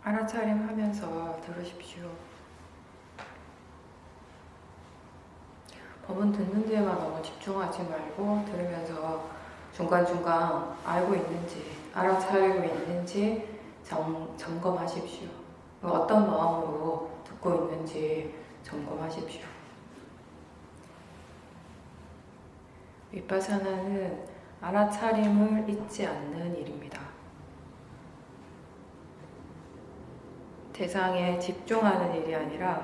알아차림하면서 들으십시오. 법은 듣는 데에만 너무 집중하지 말고 들으면서 중간중간 알고 있는지, 알아차리고 있는지 점검하십시오. 어떤 마음으로 듣고 있는지 점검하십시오. 위파사나는 알아차림을 잊지 않는 일입니다. 대상에 집중하는 일이 아니라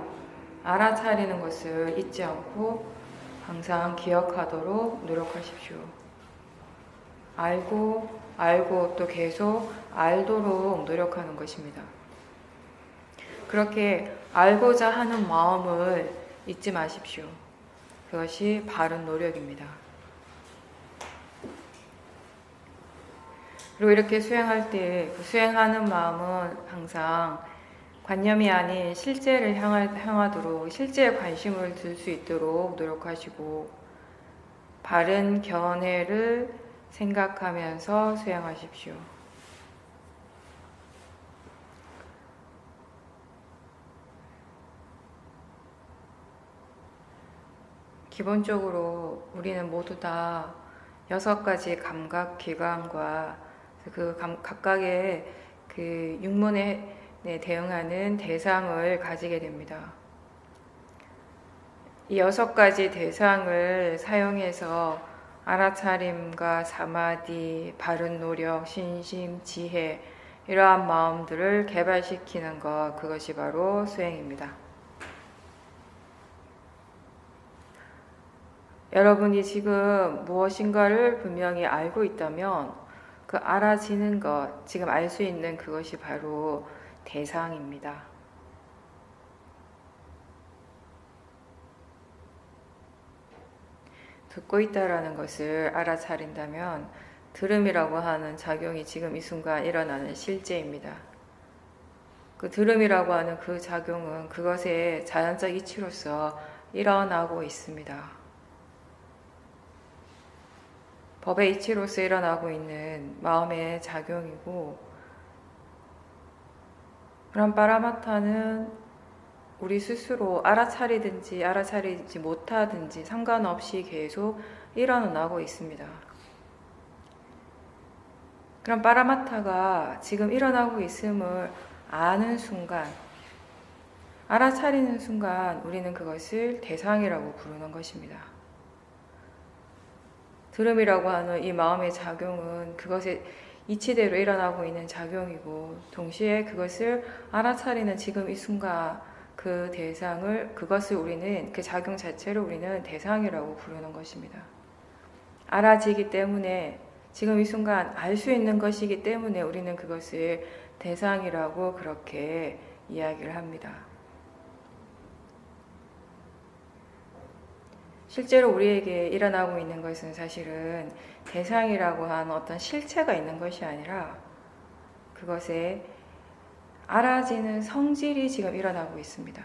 알아차리는 것을 잊지 않고 항상 기억하도록 노력하십시오. 알고 또 계속 알도록 노력하는 것입니다. 그렇게 알고자 하는 마음을 잊지 마십시오. 그것이 바른 노력입니다. 그리고 이렇게 수행할 때 그 수행하는 마음은 항상 관념이 아닌 실제를 향하도록 실제에 관심을 들 수 있도록 노력하시고 바른 견해를 생각하면서 수행하십시오. 기본적으로 우리는 모두 다 6가지 감각 기관과 그 각각의 그 육문에 대응하는 대상을 가지게 됩니다. 이 6가지 대상을 사용해서 알아차림과 사마디, 바른 노력, 신심, 지혜 이러한 마음들을 개발시키는 것, 그것이 바로 수행입니다. 여러분이 지금 무엇인가를 분명히 알고 있다면 그 알아지는 것, 지금 알 수 있는 그것이 바로 대상입니다. 듣고 있다라는 것을 알아차린다면 들음이라고 하는 작용이 지금 이 순간 일어나는 실제입니다. 그 들음이라고 하는 그 작용은 그것의 자연적 이치로서 일어나고 있습니다. 법의 이치로서 일어나고 있는 마음의 작용이고, 그런 파라마타는 우리 스스로 알아차리든지 알아차리지 못하든지 상관없이 계속 일어나고 있습니다. 그런 파라마타가 지금 일어나고 있음을 아는 순간, 알아차리는 순간 우리는 그것을 대상이라고 부르는 것입니다. 들음이라고 하는 이 마음의 작용은 그것의 이치대로 일어나고 있는 작용이고, 동시에 그것을 알아차리는 지금 이 순간 그 대상을, 그것을 우리는, 그 작용 자체를 우리는 대상이라고 부르는 것입니다. 알아지기 때문에, 지금 이 순간 알 수 있는 것이기 때문에 우리는 그것을 대상이라고 그렇게 이야기를 합니다. 실제로 우리에게 일어나고 있는 것은 사실은 대상이라고 하는 어떤 실체가 있는 것이 아니라 그것에 알아지는 성질이 지금 일어나고 있습니다.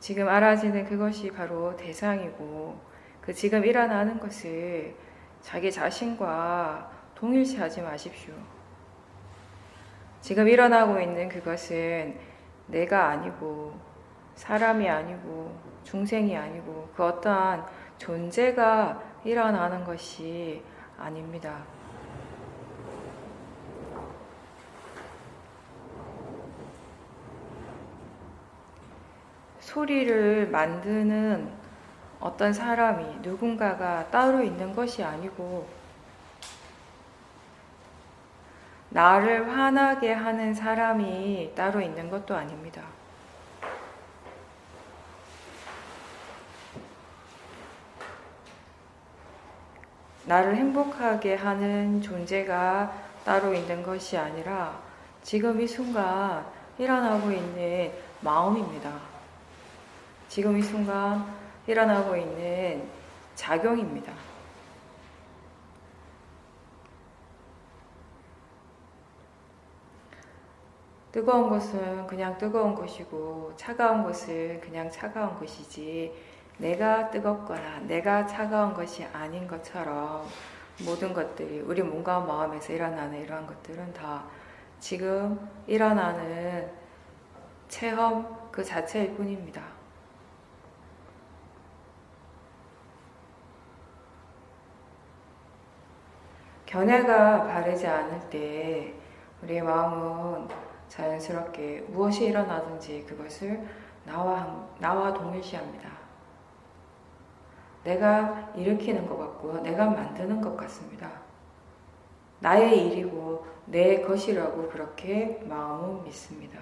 지금 알아지는 그것이 바로 대상이고, 그 지금 일어나는 것을 자기 자신과 동일시하지 마십시오. 지금 일어나고 있는 그것은 내가 아니고 사람이 아니고 중생이 아니고 그 어떠한 존재가 일어나는 것이 아닙니다. 소리를 만드는 어떤 사람이, 누군가가 따로 있는 것이 아니고 나를 화나게 하는 사람이 따로 있는 것도 아닙니다. 나를 행복하게 하는 존재가 따로 있는 것이 아니라 지금 이 순간 일어나고 있는 마음입니다. 지금 이 순간 일어나고 있는 작용입니다. 뜨거운 것은 그냥 뜨거운 것이고 차가운 것은 그냥 차가운 것이지 내가 뜨겁거나 내가 차가운 것이 아닌 것처럼 모든 것들이 우리 몸과 마음에서 일어나는 이러한 것들은 다 지금 일어나는 체험 그 자체일 뿐입니다. 견해가 바르지 않을 때 우리의 마음은 자연스럽게 무엇이 일어나든지 그것을 나와 동일시합니다. 내가 일으키는 것 같고 내가 만드는 것 같습니다. 나의 일이고 내 것이라고 그렇게 마음은 믿습니다.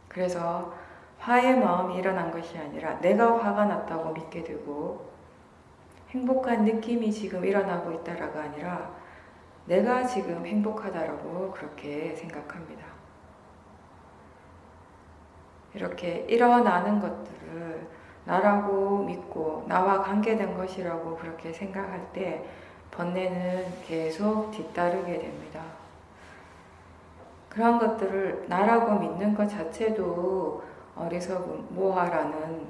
그래서 화의 마음이 일어난 것이 아니라 내가 화가 났다고 믿게 되고 행복한 느낌이 지금 일어나고 있다라가 아니라 내가 지금 행복하다라고 그렇게 생각합니다. 이렇게 일어나는 것들을 나라고 믿고 나와 관계된 것이라고 그렇게 생각할 때 번뇌는 계속 뒤따르게 됩니다. 그런 것들을 나라고 믿는 것 자체도 어리석음, 모하라는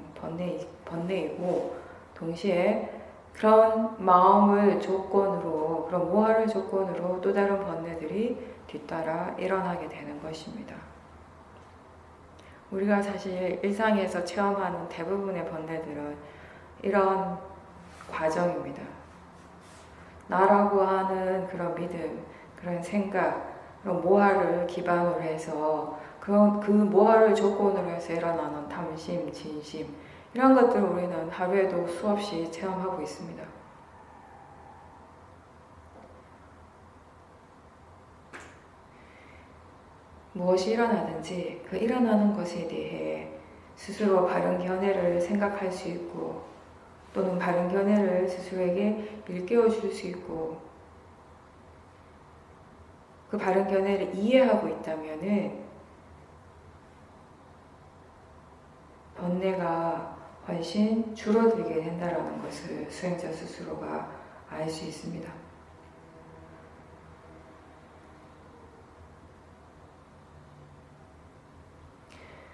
번뇌이고 동시에 그런 마음을 조건으로, 그런 모하를 조건으로 또 다른 번뇌들이 뒤따라 일어나게 되는 것입니다. 우리가 사실 일상에서 체험하는 대부분의 번뇌들은 이런 과정입니다. 나라고 하는 그런 믿음, 그런 생각, 그런 모하를 기반으로 해서 그 모하를 조건으로 해서 일어나는 탐심, 진심 이런 것들을 우리는 하루에도 수없이 체험하고 있습니다. 무엇이 일어나든지 그 일어나는 것에 대해 스스로 바른 견해를 생각할 수 있고 또는 바른 견해를 스스로에게 일깨워 줄 수 있고 그 바른 견해를 이해하고 있다면은 번뇌가 훨씬 줄어들게 된다는 것을 수행자 스스로가 알 수 있습니다.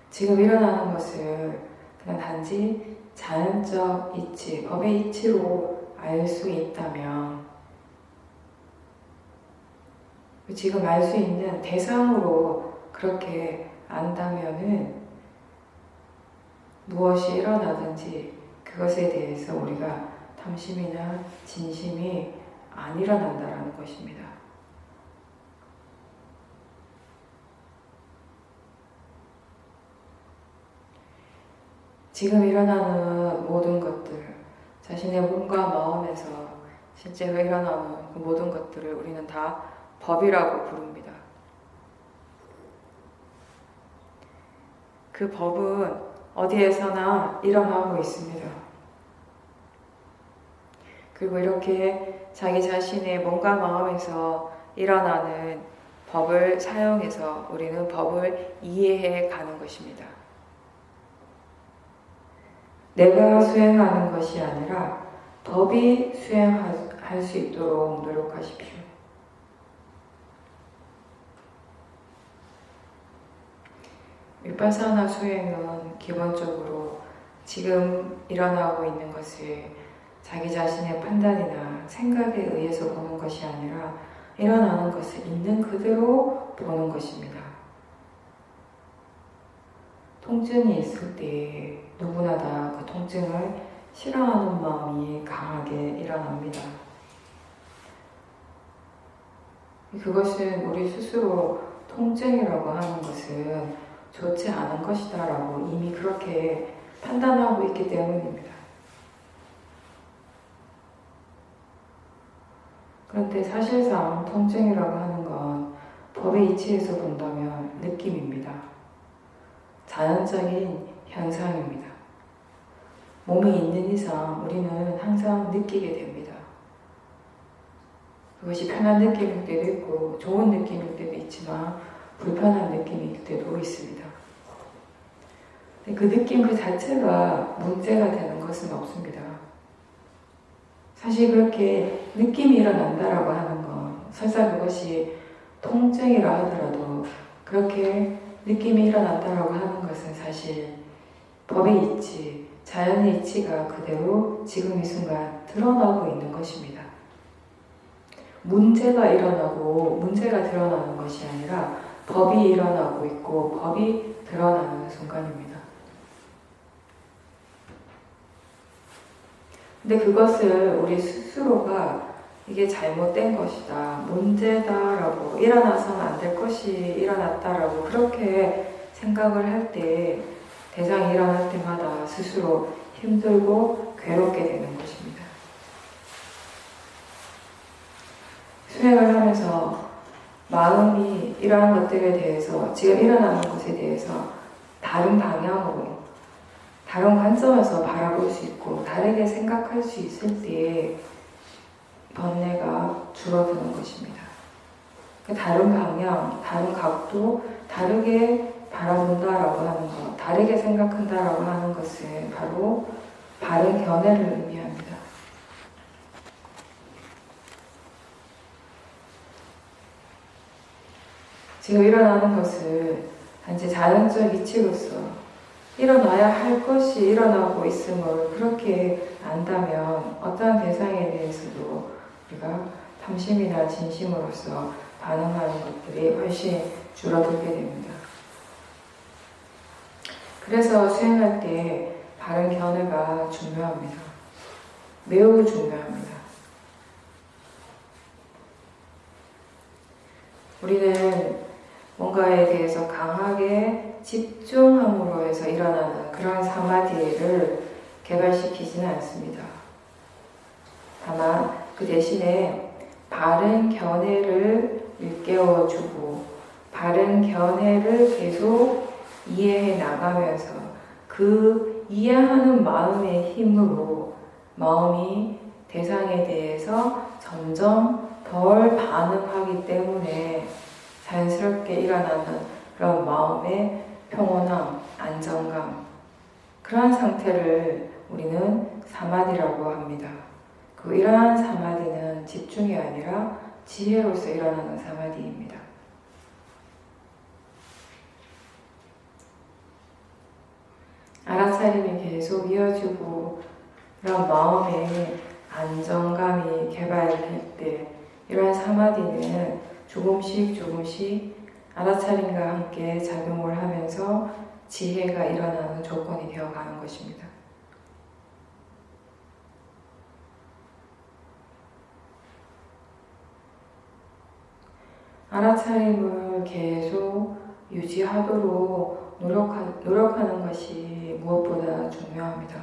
지금 일어나는 것을 그냥 단지 자연적 이치, 법의 이치로 알 수 있다면 지금 알 수 있는 대상으로 그렇게 안다면은 무엇이 일어나든지 그것에 대해서 우리가 탐심이나 진심이 안 일어난다라는 것입니다. 지금 일어나는 모든 것들, 자신의 몸과 마음에서 실제로 일어나는 그 모든 것들을 우리는 다 법이라고 부릅니다. 그 법은 어디에서나 일어나고 있습니다. 그리고 이렇게 자기 자신의 몸과 마음에서 일어나는 법을 사용해서 우리는 법을 이해해 가는 것입니다. 내가 수행하는 것이 아니라 법이 수행할 수 있도록 노력하십시오. 위파사나 수행은 기본적으로 지금 일어나고 있는 것을 자기 자신의 판단이나 생각에 의해서 보는 것이 아니라 일어나는 것을 있는 그대로 보는 것입니다. 통증이 있을 때 누구나 다 그 통증을 싫어하는 마음이 강하게 일어납니다. 그것은 우리 스스로 통증이라고 하는 것은 좋지 않은 것이다 라고 이미 그렇게 판단하고 있기 때문입니다. 그런데 사실상 통증이라고 하는 건 법의 이치에서 본다면 느낌입니다. 자연적인 현상입니다. 몸이 있는 이상 우리는 항상 느끼게 됩니다. 그것이 편한 느낌일 때도 있고 좋은 느낌일 때도 있지만 불편한 느낌일 때도 있습니다. 그 느낌 그 자체가 문제가 되는 것은 없습니다. 사실 그렇게 느낌이 일어난다라고 하는 건 설사 그것이 통증이라 하더라도 그렇게 느낌이 일어난다라고 하는 것은 사실 법의 이치, 자연의 이치가 그대로 지금 이 순간 드러나고 있는 것입니다. 문제가 일어나고 문제가 드러나는 것이 아니라 법이 일어나고 있고 법이 드러나는 순간입니다. 근데 그것을 우리 스스로가 이게 잘못된 것이다, 문제다라고, 일어나서는 안 될 것이 일어났다라고 그렇게 생각을 할 때, 대상이 일어날 때마다 스스로 힘들고 괴롭게 되는 것입니다. 수행을 하면서 마음이 이러한 것들에 대해서, 지금 일어나는 것에 대해서 다른 방향으로, 다른 관점에서 바라볼 수 있고 다르게 생각할 수 있을 때 번뇌가 줄어드는 것입니다. 다른 방향, 다른 각도, 다르게 바라본다라고 하는 것, 다르게 생각한다라고 하는 것은 바로 바른 견해를 의미합니다. 지금 일어나는 것을 단지 자연적 이치로서 일어나야 할 것이 일어나고 있음을 그렇게 안다면 어떠한 대상에 대해서도 우리가 탐심이나 진심으로서 반응하는 것들이 훨씬 줄어들게 됩니다. 그래서 수행할 때 바른 견해가 중요합니다. 매우 중요합니다. 우리는 뭔가에 대해서 강하게 집중함으로 해서 일어나는 그런 사마디를 개발시키지는 않습니다. 다만 그 대신에 바른 견해를 일깨워주고 바른 견해를 계속 이해해 나가면서 그 이해하는 마음의 힘으로 마음이 대상에 대해서 점점 덜 반응하기 때문에 자연스럽게 일어나는 그런 마음의 평온함, 안정감, 그러한 상태를 우리는 사마디라고 합니다. 이러한 사마디는 집중이 아니라 지혜로서 일어나는 사마디입니다. 알아차림이 계속 이어지고 그런 마음의 안정감이 개발될 때 이러한 사마디는 조금씩 알아차림과 함께 작용을 하면서 지혜가 일어나는 조건이 되어가는 것입니다. 알아차림을 계속 유지하도록 노력하는 것이 무엇보다 중요합니다.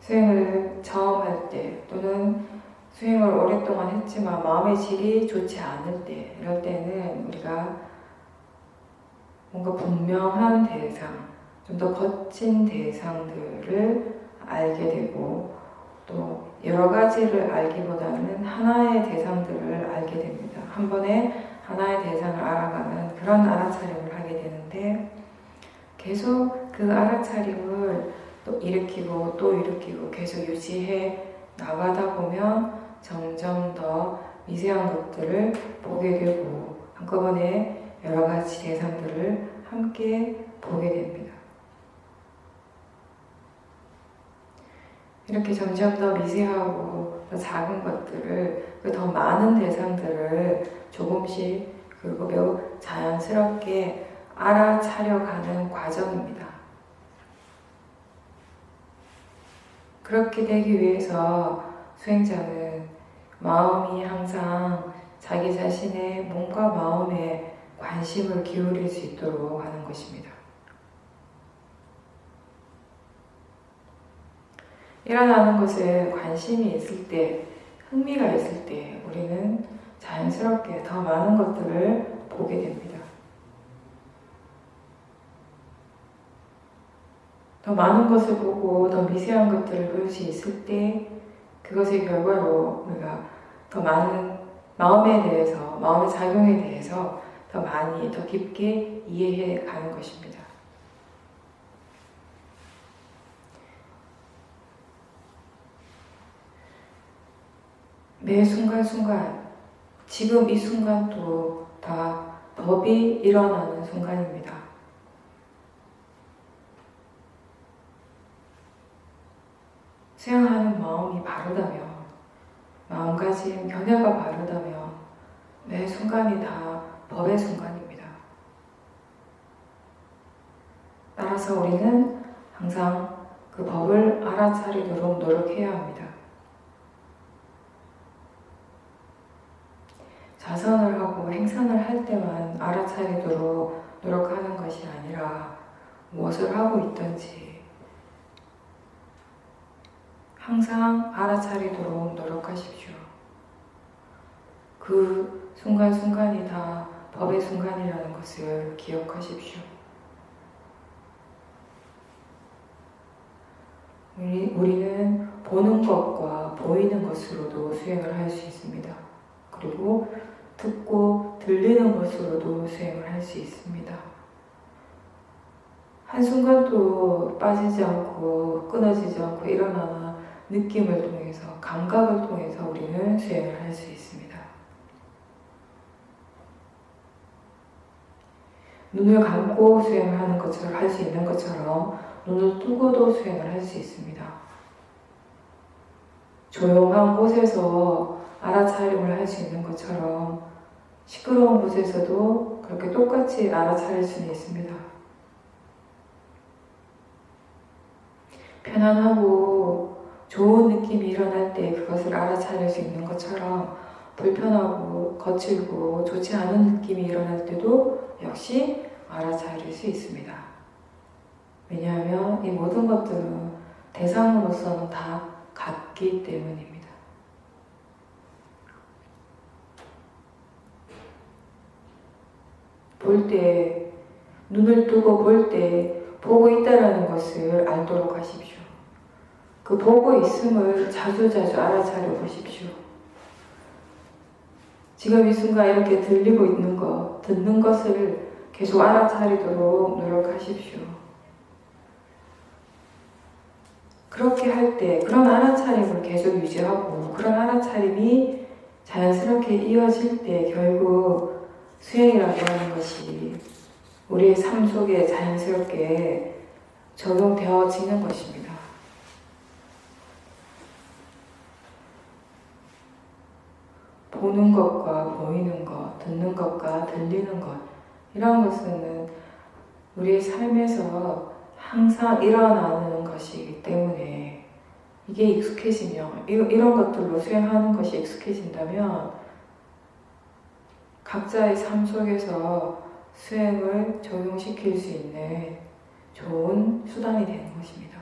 수행을 처음 할 때 또는 수행을 오랫동안 했지만 마음의 질이 좋지 않을 때, 이럴 때는 우리가 뭔가 분명한 대상, 좀 더 거친 대상들을 알게 되고 또 여러 가지를 알기보다는 하나의 대상들을 알게 됩니다. 한 번에 하나의 대상을 알아가는 그런 알아차림을 하게 되는데 계속 그 알아차림을 또 일으키고 또 일으키고 계속 유지해 나가다 보면 점점 더 미세한 것들을 보게 되고 한꺼번에 여러 가지 대상들을 함께 보게 됩니다. 이렇게 점점 더 미세하고 더 작은 것들을, 더 많은 대상들을 조금씩 그리고 매우 자연스럽게 알아차려가는 과정입니다. 그렇게 되기 위해서 수행자는 마음이 항상 자기 자신의 몸과 마음에 관심을 기울일 수 있도록 하는 것입니다. 일어나는 것에 관심이 있을 때, 흥미가 있을 때 우리는 자연스럽게 더 많은 것들을 보게 됩니다. 더 많은 것을 보고 더 미세한 것들을 볼 수 있을 때 그것의 결과로 우리가 더 많은 마음에 대해서, 마음의 작용에 대해서 더 많이, 더 깊게 이해해 가는 것입니다. 매 순간순간, 지금 이 순간도 다 법이 일어나는 순간입니다. 수행하는 마음이 바르다면, 마음가짐, 견해가 바르다면 매 순간이 다 법의 순간입니다. 따라서 우리는 항상 그 법을 알아차리도록 노력해야 합니다. 자선을 하고 행선을 할 때만 알아차리도록 노력하는 것이 아니라 무엇을 하고 있든지 항상 알아차리도록 노력하십시오. 그 순간순간이 다 법의 순간이라는 것을 기억하십시오. 우리는 보는 것과 보이는 것으로도 수행을 할 수 있습니다. 그리고 듣고 들리는 것으로도 수행을 할 수 있습니다. 한순간도 빠지지 않고 끊어지지 않고 일어나는 느낌을 통해서, 감각을 통해서 우리는 수행을 할 수 있습니다. 눈을 감고 수행을 하는 것처럼, 할 수 있는 것처럼 눈을 뜨고도 수행을 할 수 있습니다. 조용한 곳에서 알아차림을 할 수 있는 것처럼 시끄러운 곳에서도 그렇게 똑같이 알아차릴 수는 있습니다. 편안하고 좋은 느낌이 일어날 때 그것을 알아차릴 수 있는 것처럼 불편하고 거칠고 좋지 않은 느낌이 일어날 때도 역시 알아차릴 수 있습니다. 왜냐하면 이 모든 것들은 대상으로서는 다 같기 때문입니다. 볼 때, 눈을 뜨고 볼 때 보고 있다는 것을 알도록 하십시오. 그 보고 있음을 자주자주 알아차려 보십시오. 지금 이 순간 이렇게 들리고 있는 것, 듣는 것을 계속 알아차리도록 노력하십시오. 그렇게 할 때 그런 알아차림을 계속 유지하고 그런 알아차림이 자연스럽게 이어질 때 결국 수행이라고 하는 것이 우리의 삶 속에 자연스럽게 적용되어지는 것입니다. 보는 것과 보이는 것, 듣는 것과 들리는 것, 이런 것은 우리의 삶에서 항상 일어나는 것이기 때문에 이게 익숙해지면, 이런 것들로 수행하는 것이 익숙해진다면 각자의 삶 속에서 수행을 적용시킬 수 있는 좋은 수단이 되는 것입니다.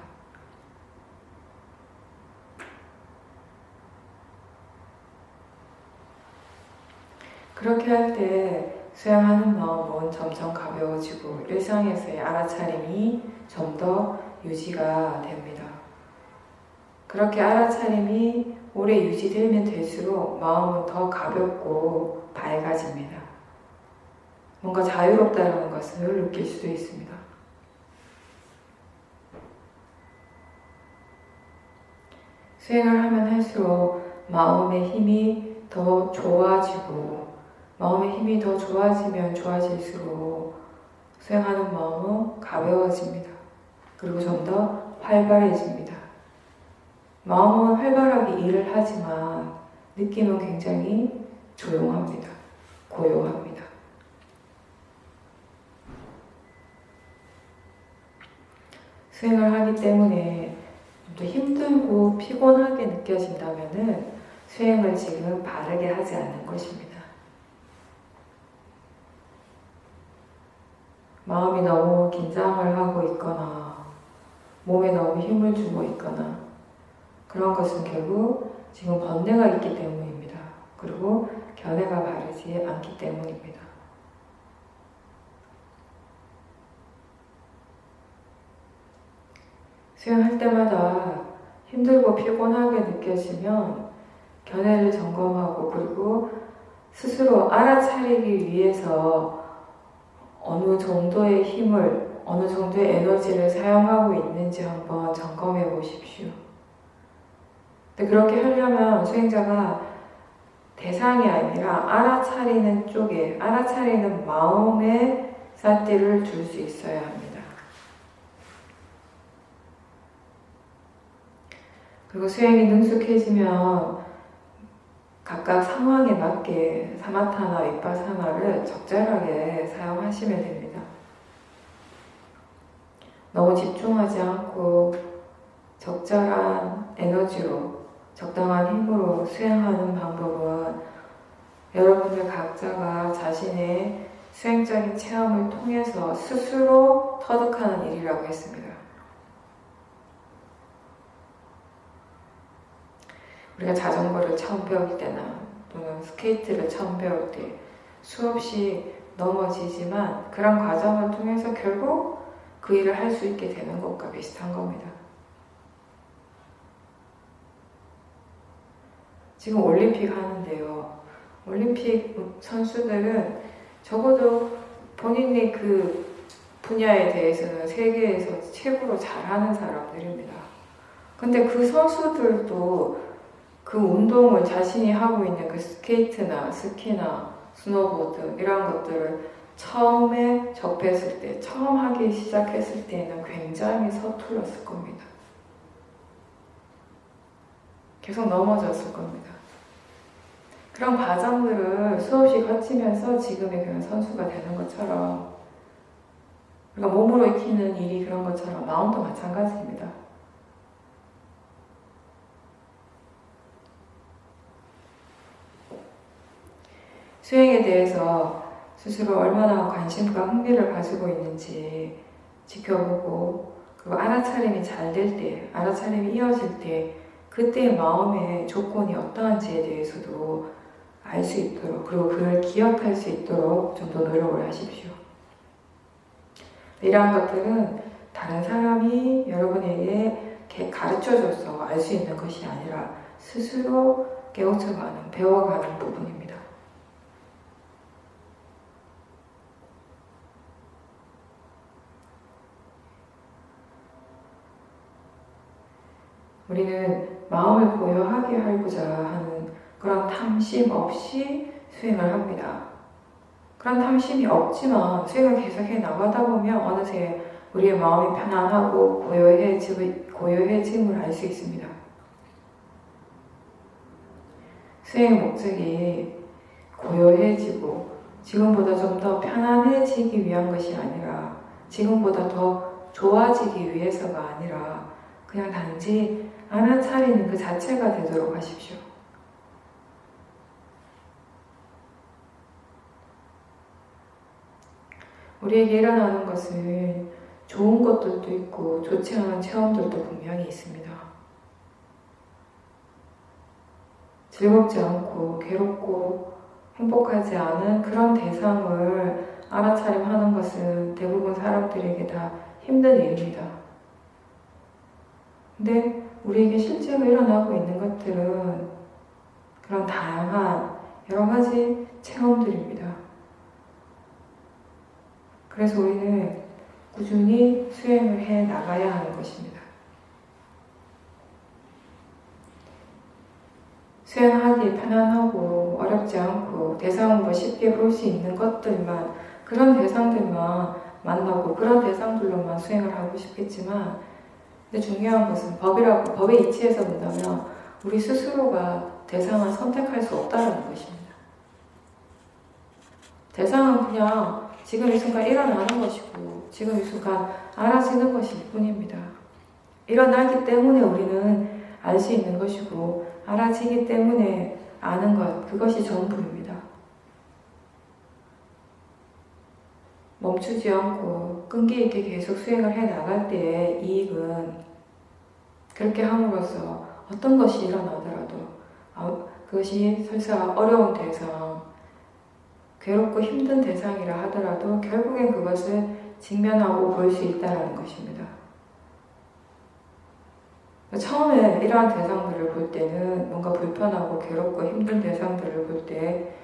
그렇게 할 때 수행하는 마음은 점점 가벼워지고 일상에서의 알아차림이 좀 더 유지가 됩니다. 그렇게 알아차림이 오래 유지되면 될수록 마음은 더 가볍고 밝아집니다. 뭔가 자유롭다는 것을 느낄 수도 있습니다. 수행을 하면 할수록 마음의 힘이 더 좋아지고, 마음의 힘이 더 좋아지면 좋아질수록 수행하는 마음은 가벼워집니다. 그리고 좀 더 활발해집니다. 마음은 활발하게 일을 하지만 느낌은 굉장히 조용합니다. 고요합니다. 수행을 하기 때문에 좀 더 힘들고 피곤하게 느껴진다면은 수행을 지금 바르게 하지 않는 것입니다. 마음이 너무 긴장을 하고 있거나 몸에 너무 힘을 주고 있거나 그런 것은 결국 지금 번뇌가 있기 때문입니다. 그리고 견해가 바르지 않기 때문입니다. 수행할 때마다 힘들고 피곤하게 느껴지면 견해를 점검하고 그리고 스스로 알아차리기 위해서 어느 정도의 힘을, 어느 정도의 에너지를 사용하고 있는지 한번 점검해 보십시오. 근데 그렇게 하려면 수행자가 대상이 아니라 알아차리는 쪽에, 알아차리는 마음에 삿띠를 둘 수 있어야 합니다. 그리고 수행이 능숙해지면 각각 상황에 맞게 사마타나 윗바사나를 적절하게 사용하시면 됩니다. 너무 집중하지 않고 적절한 에너지로, 적당한 힘으로 수행하는 방법은 여러분들 각자가 자신의 수행적인 체험을 통해서 스스로 터득하는 일이라고 했습니다. 우리가 자전거를 처음 배울 때나 또는 스케이트를 처음 배울 때 수없이 넘어지지만 그런 과정을 통해서 결국 그 일을 할 수 있게 되는 것과 비슷한 겁니다. 지금 올림픽 하는데요. 올림픽 선수들은 적어도 본인이 그 분야에 대해서는 세계에서 최고로 잘하는 사람들입니다. 근데 그 선수들도 그 운동을 자신이 하고 있는 그 스케이트나 스키나 스노보드 이런 것들을 처음에 접했을 때, 처음 하기 시작했을 때는 굉장히 서툴렀을 겁니다. 계속 넘어졌을 겁니다. 그런 과정들을 수없이 거치면서 지금의 그런 선수가 되는 것처럼, 우리가 몸으로 익히는 일이 그런 것처럼 마음도 마찬가지입니다. 수행에 대해서 스스로 얼마나 관심과 흥미를 가지고 있는지 지켜보고, 그리고 알아차림이 잘 될 때, 알아차림이 이어질 때 그때의 마음의 조건이 어떠한지에 대해서도 알 수 있도록, 그리고 그걸 기억할 수 있도록 좀 더 노력을 하십시오. 이러한 것들은 다른 사람이 여러분에게 가르쳐줘서 알 수 있는 것이 아니라 스스로 깨우쳐가는, 배워가는 부분입니다. 우리는 마음을 고요하게 하고자 하는 그런 탐심 없이 수행을 합니다. 그런 탐심이 없지만 수행을 계속해 나가다 보면 어느새 우리의 마음이 편안하고 고요해짐을 알 수 있습니다. 수행의 목적이 고요해지고 지금보다 좀 더 편안해지기 위한 것이 아니라, 지금보다 더 좋아지기 위해서가 아니라 그냥 단지 알아차리는 그 자체가 되도록 하십시오. 우리에게 일어나는 것은 좋은 것들도 있고 좋지 않은 체험들도 분명히 있습니다. 즐겁지 않고 괴롭고 행복하지 않은 그런 대상을 알아차림하는 것은 대부분 사람들에게 다 힘든 일입니다. 근데 우리에게 실제로 일어나고 있는 것들은 그런 다양한 여러 가지 체험들입니다. 그래서 우리는 꾸준히 수행을 해 나가야 하는 것입니다. 수행하기 편안하고 어렵지 않고 대상으로 쉽게 볼 수 있는 것들만, 그런 대상들만 만나고 그런 대상들로만 수행을 하고 싶겠지만, 근데 중요한 것은 법의 이치에서 본다면 우리 스스로가 대상을 선택할 수 없다는 것입니다. 대상은 그냥 지금 이 순간 일어나는 것이고 지금 이 순간 알아지는 것일 뿐입니다. 일어나기 때문에 우리는 알 수 있는 것이고 알아지기 때문에 아는 것, 그것이 전부입니다. 멈추지 않고 끈기 있게 계속 수행을 해 나갈 때의 이익은, 그렇게 함으로써 어떤 것이 일어나더라도 그것이 설사 어려운 대상, 괴롭고 힘든 대상이라 하더라도 결국엔 그것을 직면하고 볼 수 있다는 것입니다. 처음에 이러한 대상들을 볼 때는 뭔가 불편하고 괴롭고 힘든 대상들을 볼 때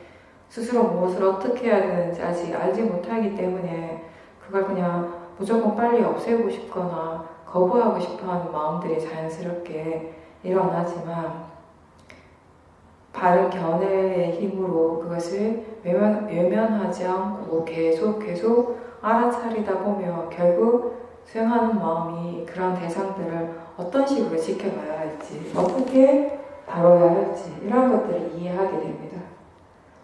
스스로 무엇을 어떻게 해야 되는지 아직 알지 못하기 때문에 그걸 그냥 무조건 빨리 없애고 싶거나 거부하고 싶어하는 마음들이 자연스럽게 일어나지만, 바른 견해의 힘으로 그것을 외면하지 않고 계속 알아차리다 보면 결국 수행하는 마음이 그런 대상들을 어떤 식으로 지켜가야 할지, 어떻게 다뤄야 할지 이런 것들을 이해하게 됩니다.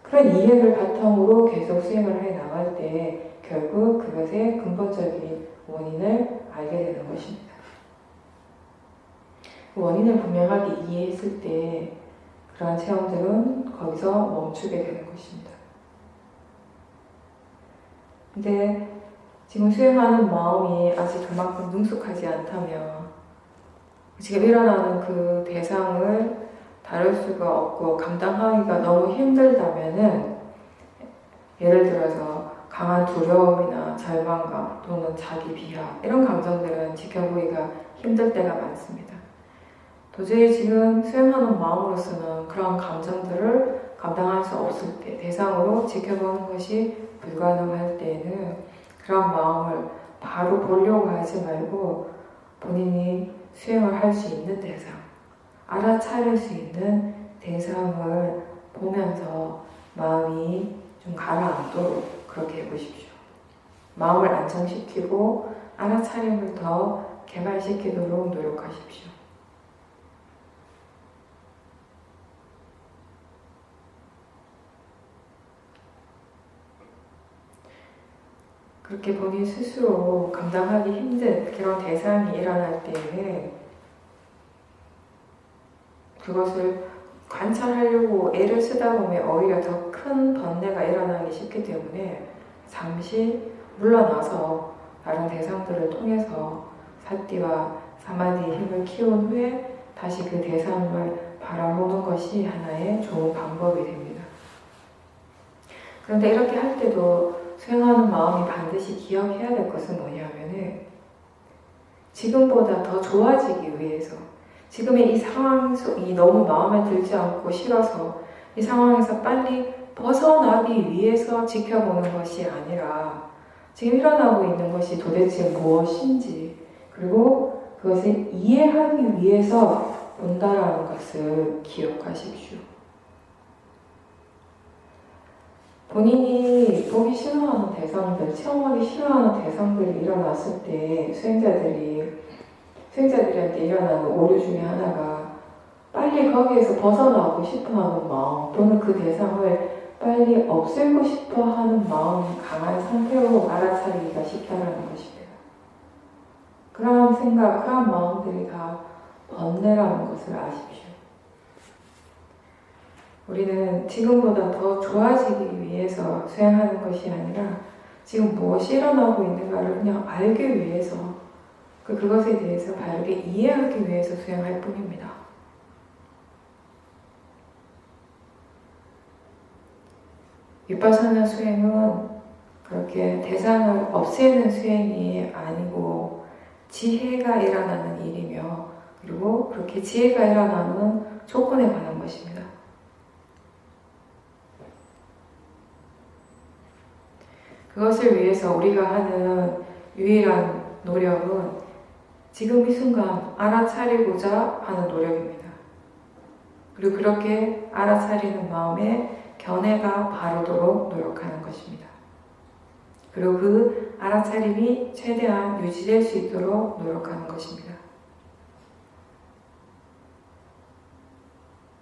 그런 이해를 바탕으로 계속 수행을 해 나갈 때 결국 그것의 근본적인 원인을 알게 되는 것입니다. 그 원인을 분명하게 이해했을 때 그러한 체험들은 거기서 멈추게 되는 것입니다. 근데 지금 수행하는 마음이 아직 그만큼 능숙하지 않다면 지금 일어나는 그 대상을 다룰 수가 없고 감당하기가 너무 힘들다면은 예를 들어서 강한 두려움이나 절망감 또는 자기 비하 이런 감정들은 지켜보기가 힘들 때가 많습니다. 도저히 지금 수행하는 마음으로서는 그런 감정들을 감당할 수 없을 때, 대상으로 지켜보는 것이 불가능할 때에는 그런 마음을 바로 보려고 하지 말고 본인이 수행을 할 수 있는 대상, 알아차릴 수 있는 대상을 보면서 마음이 좀 가라앉도록 그렇게 해보십시오. 마음을 안정시키고 알아차림을 더 개발시키도록 노력하십시오. 그렇게 본인 스스로 감당하기 힘든 그런 대상이 일어날 때에는 그것을 관찰하려고 애를 쓰다 보면 오히려 더 큰 번뇌가 일어나기 쉽기 때문에 잠시 물러나서 다른 대상들을 통해서 사띠와 사마디의 힘을 키운 후에 다시 그 대상을 바라보는 것이 하나의 좋은 방법이 됩니다. 그런데 이렇게 할 때도 수행하는 마음이 반드시 기억해야 될 것은 뭐냐면은 지금보다 더 좋아지기 위해서 지금의 이 상황이 너무 마음에 들지 않고 싫어서 이 상황에서 빨리 벗어나기 위해서 지켜보는 것이 아니라 지금 일어나고 있는 것이 도대체 무엇인지 그리고 그것을 이해하기 위해서 본다라는 것을 기억하십시오. 본인이 보기 싫어하는 대상들, 체험하기 싫어하는 대상들이 일어났을 때 수행자들한테 일어나는 오류 중에 하나가 빨리 거기에서 벗어나고 싶어하는 마음 또는 그 대상을 빨리 없애고 싶어하는 마음이 강한 상태로 알아차리기가 쉽다는 것입니다. 그러한 생각, 그러한 마음들이 다 번뇌라는 것을 아십시오. 우리는 지금보다 더 좋아지기 위해서 수행하는 것이 아니라 지금 무엇이 일어나고 있는가를 그냥 알기 위해서 그것에 대해서 바르게 이해하기 위해서 수행할 뿐입니다. 위파사나 수행은 그렇게 대상을 없애는 수행이 아니고 지혜가 일어나는 일이며 그리고 그렇게 지혜가 일어나는 조건에 관한 것입니다. 그것을 위해서 우리가 하는 유일한 노력은 지금 이 순간 알아차리고자 하는 노력입니다. 그리고 그렇게 알아차리는 마음에 견해가 바르도록 노력하는 것입니다. 그리고 그 알아차림이 최대한 유지될 수 있도록 노력하는 것입니다.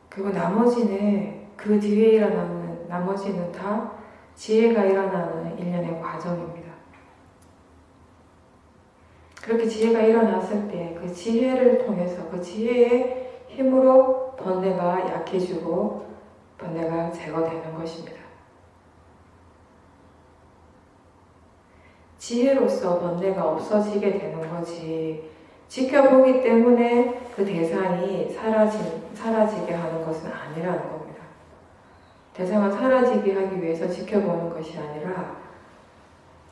그리고 나머지는 그 뒤에 일어나는 나머지는 다 지혜가 일어나는 일련의 과정입니다. 그렇게 지혜가 일어났을 때 그 지혜를 통해서 그 지혜의 힘으로 번뇌가 약해지고 번뇌가 제거되는 것입니다. 지혜로서 번뇌가 없어지게 되는 거지 지켜보기 때문에 그 대상이 사라지게 하는 것은 아니라는 겁니다. 대상을 사라지게 하기 위해서 지켜보는 것이 아니라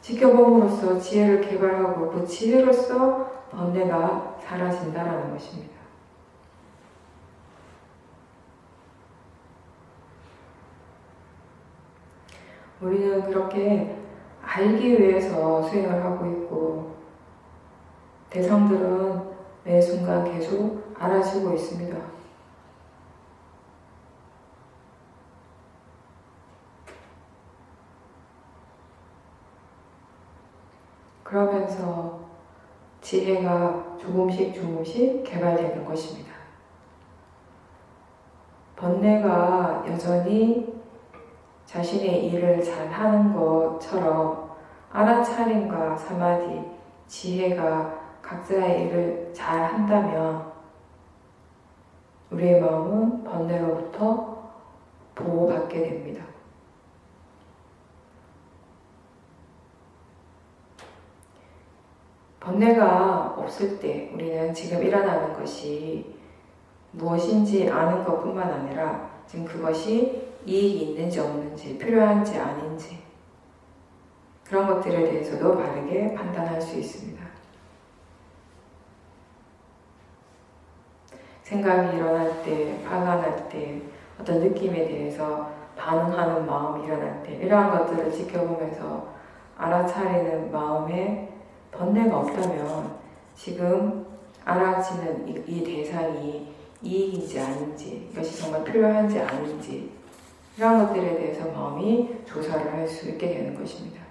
지켜봄으로써 지혜를 개발하고 그 지혜로서 번뇌가 사라진다는 것입니다. 우리는 그렇게 알기 위해서 수행을 하고 있고 대상들은 매 순간 계속 알아지고 있습니다. 그러면서 지혜가 조금씩 개발되는 것입니다. 번뇌가 여전히 자신의 일을 잘 하는 것처럼 알아차림과 사마디, 지혜가 각자의 일을 잘 한다면 우리의 마음은 번뇌로부터 보호받게 됩니다. 번뇌가 없을 때 우리는 지금 일어나는 것이 무엇인지 아는 것뿐만 아니라 지금 그것이 이익이 있는지 없는지, 필요한지 아닌지 그런 것들에 대해서도 바르게 판단할 수 있습니다. 생각이 일어날 때, 화가 날 때, 어떤 느낌에 대해서 반응하는 마음이 일어날 때 이러한 것들을 지켜보면서 알아차리는 마음에 번뇌가 없다면 지금 알아지는 이 대상이 이익인지 아닌지, 이것이 정말 필요한지 아닌지 이런 것들에 대해서 마음이 조사를 할 수 있게 되는 것입니다.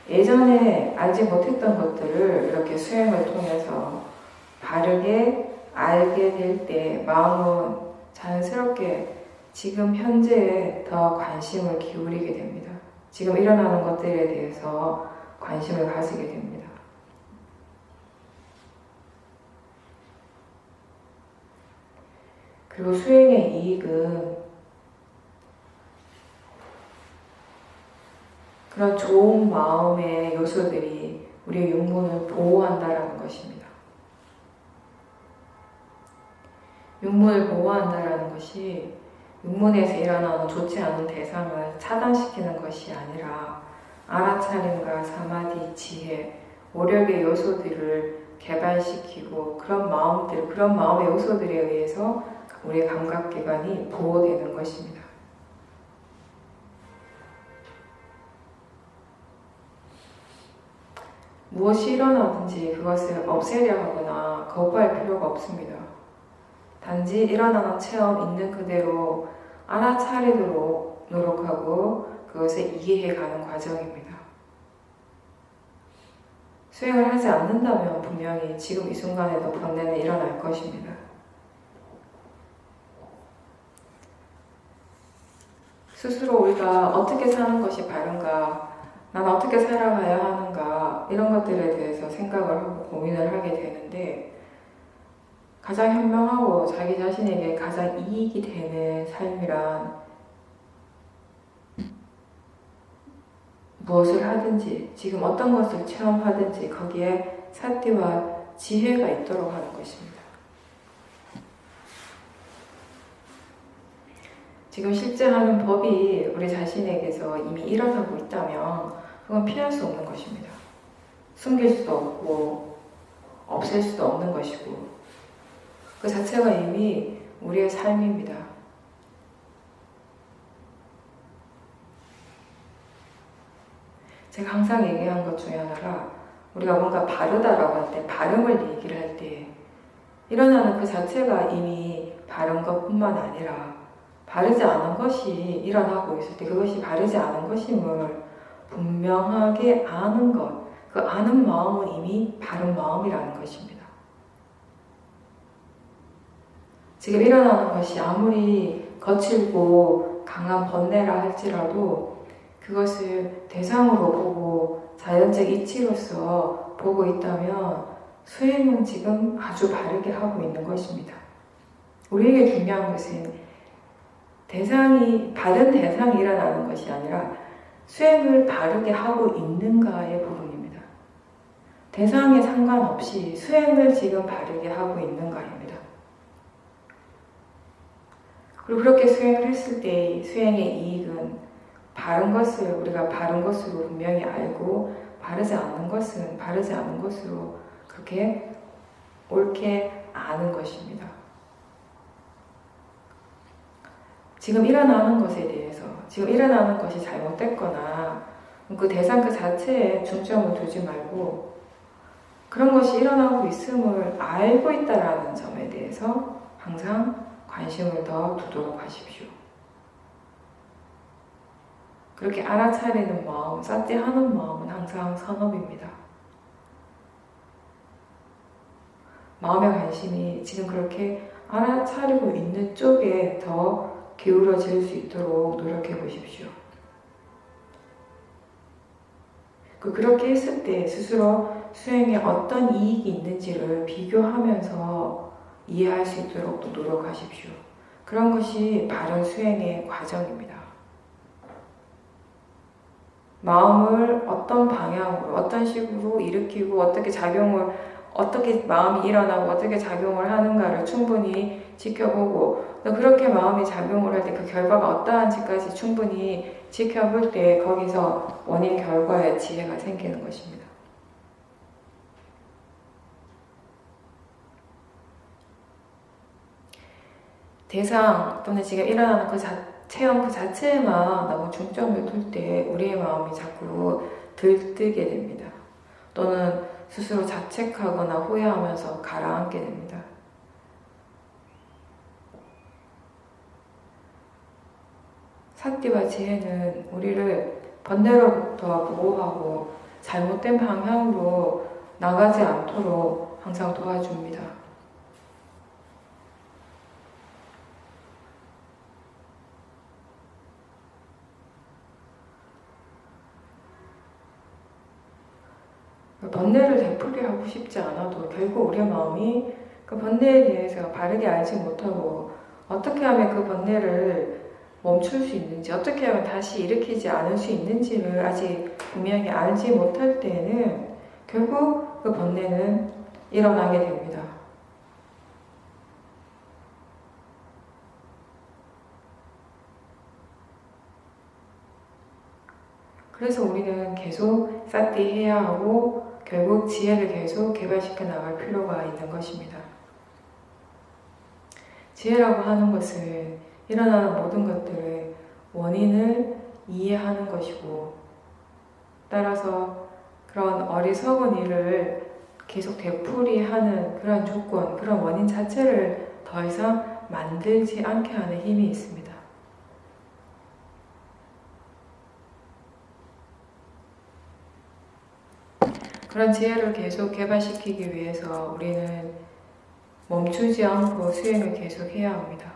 예전에 알지 못했던 것들을 이렇게 수행을 통해서 바르게 알게 될 때 마음은 자연스럽게 지금 현재에 더 관심을 기울이게 됩니다. 지금 일어나는 것들에 대해서 관심을 가지게 됩니다. 그리고 수행의 이익은 그런 좋은 마음의 요소들이 우리의 육문을 보호한다라는 것입니다. 육문을 보호한다라는 것이 육문에서 일어나는 좋지 않은 대상을 차단시키는 것이 아니라 알아차림과 사마디, 지혜, 오력의 요소들을 개발시키고 그런 마음의 요소들에 의해서 우리의 감각기관이 보호되는 것입니다. 무엇이 일어나든지 그것을 없애려 하거나 거부할 필요가 없습니다. 단지 일어나는 체험 있는 그대로 알아차리도록 노력하고 그것을 이해해가는 과정입니다. 수행을 하지 않는다면 분명히 지금 이 순간에도 번뇌는 일어날 것입니다. 스스로 우리가 어떻게 사는 것이 바른가, 난 어떻게 살아가야 하는가 이런 것들에 대해서 생각을 하고 고민을 하게 되는데 가장 현명하고 자기 자신에게 가장 이익이 되는 삶이란 무엇을 하든지 지금 어떤 것을 체험하든지 거기에 사티와 지혜가 있도록 하는 것입니다. 지금 실제 하는 법이 우리 자신에게서 이미 일어나고 있다면 그건 피할 수 없는 것입니다. 숨길 수도 없고 없앨 수도 없는 것이고 그 자체가 이미 우리의 삶입니다. 제가 항상 얘기한 것 중에 하나가 우리가 뭔가 바르다라고 할 때 발음을 얘기를 할 때 일어나는 그 자체가 이미 바른 것뿐만 아니라 바르지 않은 것이 일어나고 있을 때 그것이 바르지 않은 것임을 분명하게 아는 것, 그 아는 마음은 이미 바른 마음이라는 것입니다. 지금 일어나는 것이 아무리 거칠고 강한 번뇌라 할지라도 그것을 대상으로 보고 자연적 이치로서 보고 있다면 수행은 지금 아주 바르게 하고 있는 것입니다. 우리에게 중요한 것은 바른 대상이 일어나는 것이 아니라 수행을 바르게 하고 있는가의 부분입니다. 대상에 상관없이 수행을 지금 바르게 하고 있는가입니다. 그리고 그렇게 수행을 했을 때 수행의 이익은 바른 것을 우리가 바른 것으로 분명히 알고 바르지 않는 것은 바르지 않은 것으로 그렇게 옳게 아는 것입니다. 지금 일어나는 것에 대해서 지금 일어나는 것이 잘못됐거나 그 대상 그 자체에 중점을 두지 말고 그런 것이 일어나고 있음을 알고 있다는 점에 대해서 항상 관심을 더 두도록 하십시오. 그렇게 알아차리는 마음, 싸띠하는 마음은 항상 선업입니다. 마음의 관심이 지금 그렇게 알아차리고 있는 쪽에 더 기울어질 수 있도록 노력해 보십시오. 그렇게 했을 때 스스로 수행에 어떤 이익이 있는지를 비교하면서 이해할 수 있도록 또 노력하십시오. 그런 것이 바른 수행의 과정입니다. 마음을 어떤 방향으로, 어떤 식으로 일으키고 어떻게 마음이 일어나고 어떻게 작용을 하는가를 충분히 지켜보고 그렇게 마음이 작용을 할 때 그 결과가 어떠한지까지 충분히 지켜볼 때 거기서 원인 결과의 지혜가 생기는 것입니다. 대상 또는 지금 일어나는 체험 그 자체에만 너무 중점을 둘 때 우리의 마음이 자꾸 들뜨게 됩니다. 또는 스스로 자책하거나 후회하면서 가라앉게 됩니다. 사띠와 지혜는 우리를 번뇌로부터 보호하고 잘못된 방향으로 나가지 않도록 항상 도와줍니다. 번뇌를 되풀이하고 싶지 않아도 결국 우리의 마음이 그 번뇌에 대해서 바르게 알지 못하고 어떻게 하면 그 번뇌를 멈출 수 있는지, 어떻게 하면 다시 일으키지 않을 수 있는지를 아직 분명히 알지 못할 때에는 결국 그 번뇌는 일어나게 됩니다. 그래서 우리는 계속 사띠해야 하고 결국 지혜를 계속 개발시켜 나갈 필요가 있는 것입니다. 지혜라고 하는 것은 일어나는 모든 것들의 원인을 이해하는 것이고 따라서 그런 어리석은 일을 계속 되풀이하는 그런 조건, 그런 원인 자체를 더 이상 만들지 않게 하는 힘이 있습니다. 그런 지혜를 계속 개발시키기 위해서 우리는 멈추지 않고 수행을 계속 해야 합니다.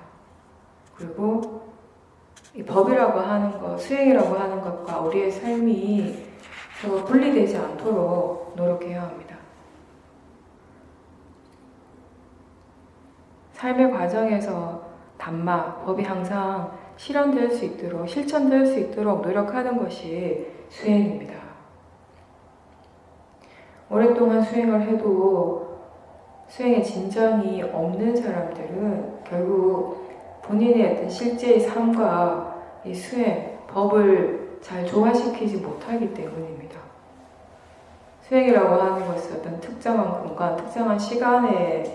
그리고 이 법이라고 하는 것, 수행이라고 하는 것과 우리의 삶이 서로 분리되지 않도록 노력해야 합니다. 삶의 과정에서 담마, 법이 항상 실현될 수 있도록, 실천될 수 있도록 노력하는 것이 수행입니다. 오랫동안 수행을 해도 수행에 진전이 없는 사람들은 결국 본인의 어떤 실제의 삶과 이 수행, 법을 잘 조화시키지 못하기 때문입니다. 수행이라고 하는 것은 어떤 특정한 공간, 특정한 시간에만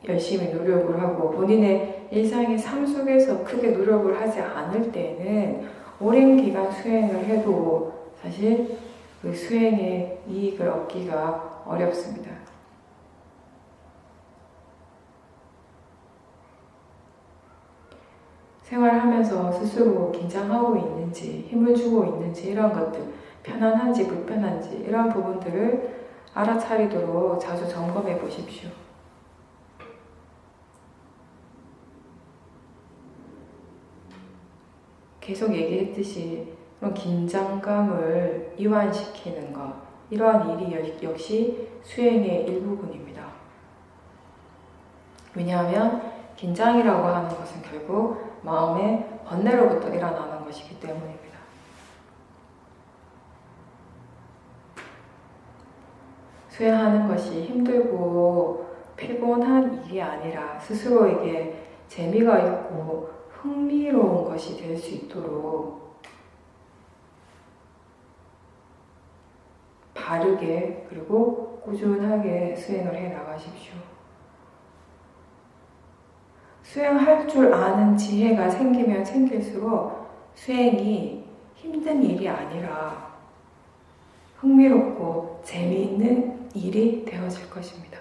열심히 노력을 하고 본인의 일상의 삶 속에서 크게 노력을 하지 않을 때는 오랜 기간 수행을 해도 사실 그 수행의 이익을 얻기가 어렵습니다. 생활하면서 스스로 긴장하고 있는지, 힘을 주고 있는지 이런 것들, 편안한지 불편한지 이런 부분들을 알아차리도록 자주 점검해 보십시오. 계속 얘기했듯이 그런 긴장감을 이완시키는 것, 이러한 일이 역시 수행의 일부분입니다. 왜냐하면 긴장이라고 하는 것은 결국 마음의 번뇌로부터 일어나는 것이기 때문입니다. 수행하는 것이 힘들고 피곤한 일이 아니라 스스로에게 재미가 있고 흥미로운 것이 될 수 있도록 바르게 그리고 꾸준하게 수행을 해 나가십시오. 수행할 줄 아는 지혜가 생기면 생길수록 수행이 힘든 일이 아니라 흥미롭고 재미있는 일이 되어질 것입니다.